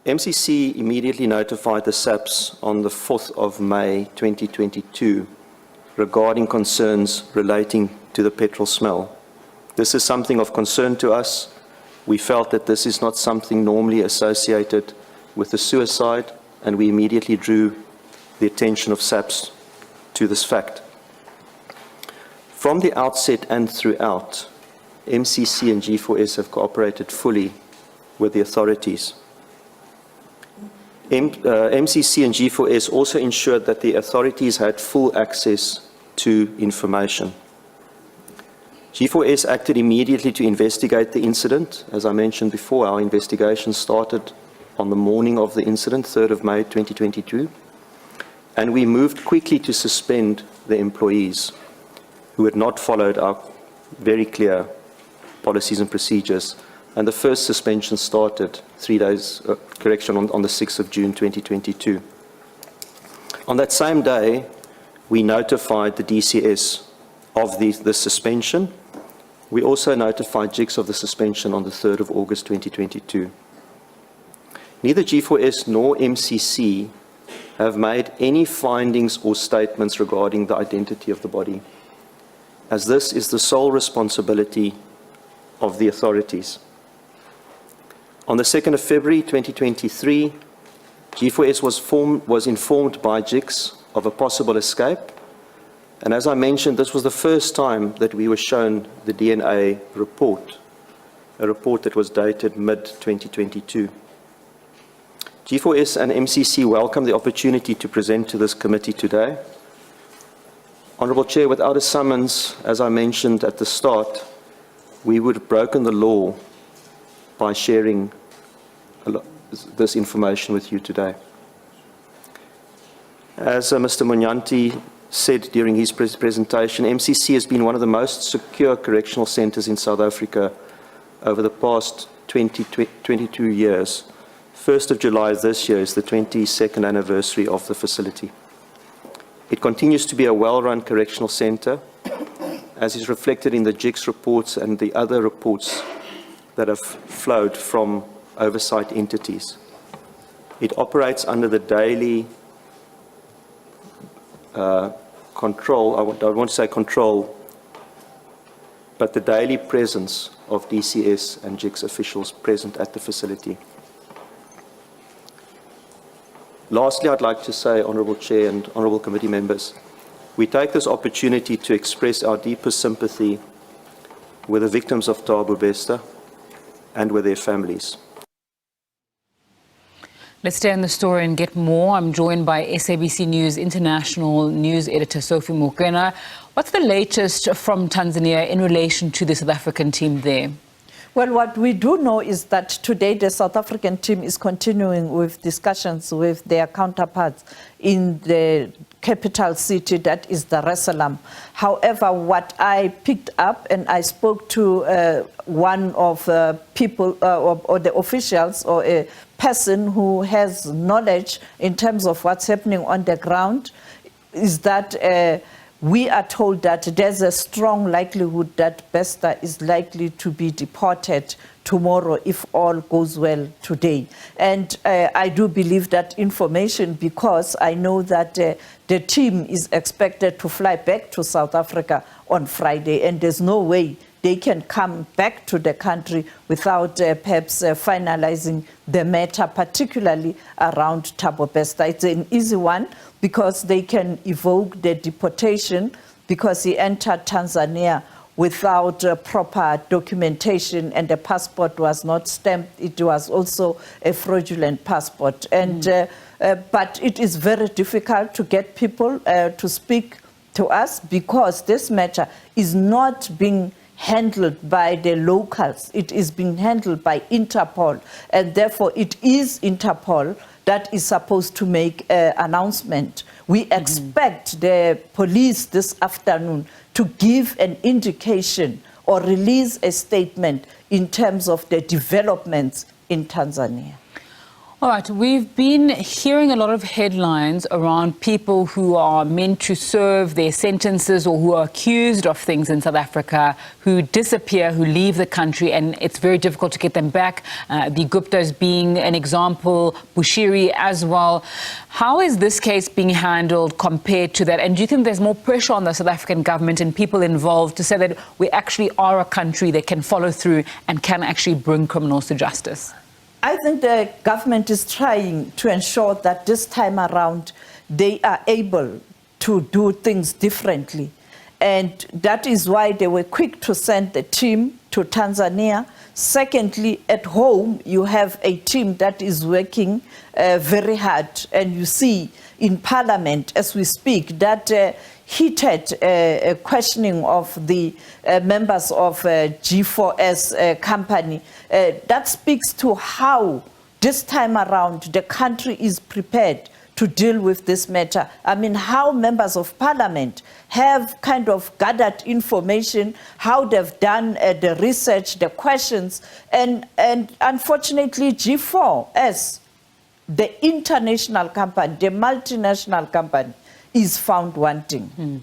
MCC immediately notified the SAPS on the 4th of May 2022 regarding concerns relating to the petrol smell. This is something of concern to us. We felt that this is not something normally associated with the suicide, and we immediately drew the attention of SAPS to this fact. From the outset and throughout, MCC and G4S have cooperated fully with the authorities. MCC and G4S also ensured that the authorities had full access to information. G4S acted immediately to investigate the incident. As I mentioned before, our investigation started on the morning of the incident, 3rd of May 2022, and we moved quickly to suspend the employees who had not followed our very clear policies and procedures. And the first suspension started 3 days, on the 6th of June 2022. On that same day, we notified the DCS of the suspension. We also notified GICS of the suspension on the 3rd of August 2022. Neither G4S nor MCC have made any findings or statements regarding the identity of the body, as this is the sole responsibility of the authorities. On the 2nd of February 2023, G4S was informed by GICS of a possible escape, and as I mentioned, this was the first time that we were shown the DNA report, a report that was dated mid-2022. G4S and MCC welcome the opportunity to present to this committee today. Honourable Chair, without a summons, as I mentioned at the start, we would have broken the law by sharing this information with you today. As Mr. Munyanti said during his presentation, MCC has been one of the most secure correctional centres in South Africa over the past 22 years. 1st of July this year is the 22nd anniversary of the facility. It continues to be a well-run correctional centre, as is reflected in the GICS reports and the other reports that have flowed from oversight entities. It operates under the daily control, I want to say control, but the daily presence of DCS and GICS officials present at the facility. Lastly, I'd like to say, Honourable Chair and Honourable Committee members, we take this opportunity to express our deepest sympathy with the victims of Thabo Bester and with their families. Let's stay on the story and get more. I'm joined by SABC News International News Editor Sophie Mokoena. What's the latest from Tanzania in relation to the South African team there? Well, what we do know is that today the South African team is continuing with discussions with their counterparts in the capital city, that is Dar es Salaam. However, what I picked up, and I spoke to one of people or the officials or a person who has knowledge in terms of what's happening on the ground, is that we are told that there's a strong likelihood that Bester is likely to be deported tomorrow if all goes well today. And I do believe that information because I know that the team is expected to fly back to South Africa on Friday, and there's no way they can come back to the country without perhaps finalizing the matter, particularly around Thabo Bester. It's an easy one because they can evoke the deportation because he entered Tanzania without proper documentation, and the passport was not stamped. It was also a fraudulent passport. And but it is very difficult to get people to speak to us because this matter is not being handled by the locals. It is being handled by Interpol, and therefore it is Interpol that is supposed to make an announcement. We expect the police this afternoon to give an indication or release a statement in terms of the developments in Tanzania. All right, we've been hearing a lot of headlines around people who are meant to serve their sentences or who are accused of things in South Africa, who disappear, who leave the country, and it's very difficult to get them back. The Guptas being an example, Bushiri as well. How is this case being handled compared to that? And do you think there's more pressure on the South African government and people involved to say that we actually are a country that can follow through and can actually bring criminals to justice? I think the government is trying to ensure that this time around they are able to do things differently. And that is why they were quick to send the team to Tanzania. Secondly, at home, you have a team that is working very hard. And you see in Parliament, as we speak, that heated questioning of the members of G4S company. That speaks to how this time around the country is prepared to deal with this matter. I mean, how members of Parliament have kind of gathered information, how they've done the research, the questions, and unfortunately G4S, the international company, the multinational company, is found wanting.